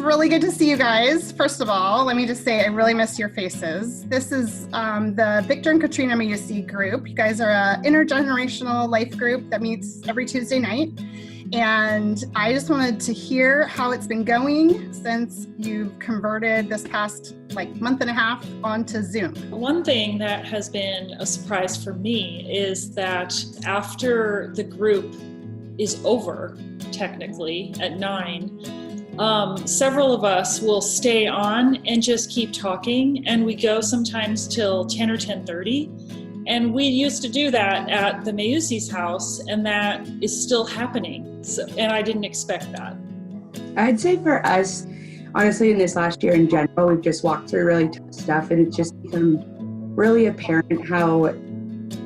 really good to see you guys. First of all, let me just say I really miss your faces. This is the Victor and Katrina Meucci group. You guys are an intergenerational life group that meets every Tuesday night. And I just wanted to hear how it's been going since you've converted this past month and a half onto Zoom. One thing that has been a surprise for me is that after the group is over, technically at 9, several of us will stay on and just keep talking, and we go sometimes till 10 or 10:30. And we used to do that at the Meucci's house, and that is still happening. And I didn't expect that. I'd say for us, honestly, in this last year in general, we've just walked through really tough stuff, and it's just become really apparent how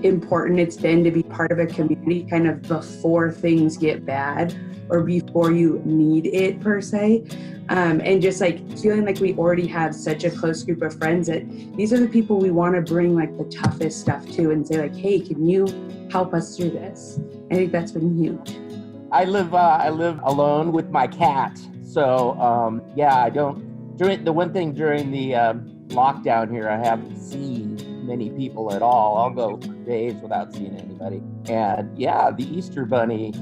important it's been to be part of a community kind of before things get bad or before you need it per se. And just feeling like we already have such a close group of friends that these are the people we want to bring the toughest stuff to and say hey, can you help us through this? I think that's been huge. I live alone with my cat. So I don't, the one thing during the lockdown here, I haven't seen many people at all. I'll go for days without seeing anybody. And the Easter Bunny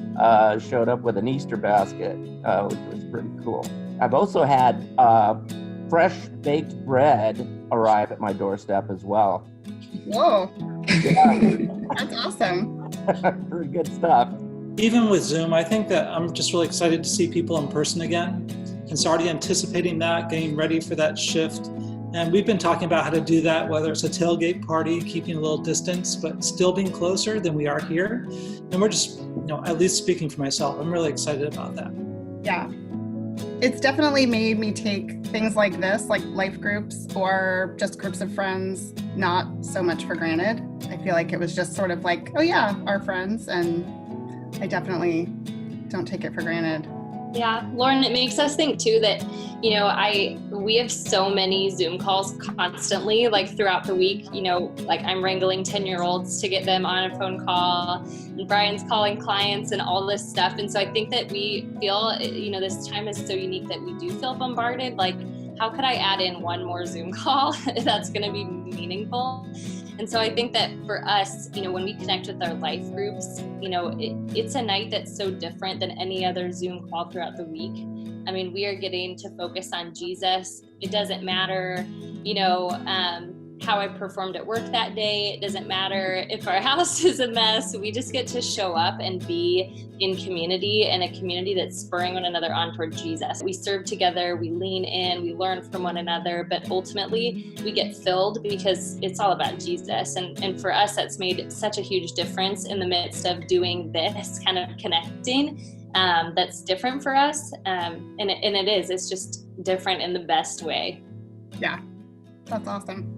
showed up with an Easter basket, which was pretty cool. I've also had fresh baked bread arrive at my doorstep as well. Whoa. Yeah. That's awesome. Pretty good stuff. Even with Zoom, I think that I'm just really excited to see people in person again. And so already anticipating that, getting ready for that shift. And we've been talking about how to do that, whether it's a tailgate party, keeping a little distance, but still being closer than we are here. And we're just, at least speaking for myself, I'm really excited about that. Yeah. It's definitely made me take things like this, like life groups or just groups of friends, not so much for granted. I feel like it was just sort of oh yeah, our friends, and I definitely don't take it for granted. Yeah, Lauren, it makes us think too that, we have so many Zoom calls constantly, throughout the week, I'm wrangling 10-year-olds to get them on a phone call, and Brian's calling clients and all this stuff. And so I think that we feel, this time is so unique that we do feel bombarded. How could I add in one more Zoom call that's going to be meaningful? And so I think that for us, when we connect with our life groups, it's a night that's so different than any other Zoom call throughout the week. I mean, we are getting to focus on Jesus. It doesn't matter, how I performed at work that day. It doesn't matter if our house is a mess. We just get to show up and be in community, and a community that's spurring one another on toward Jesus. We serve together, we lean in, we learn from one another, but ultimately we get filled because it's all about Jesus. And for us, that's made such a huge difference in the midst of doing this kind of connecting. That's different for us. And it's just different in the best way. Yeah, that's awesome.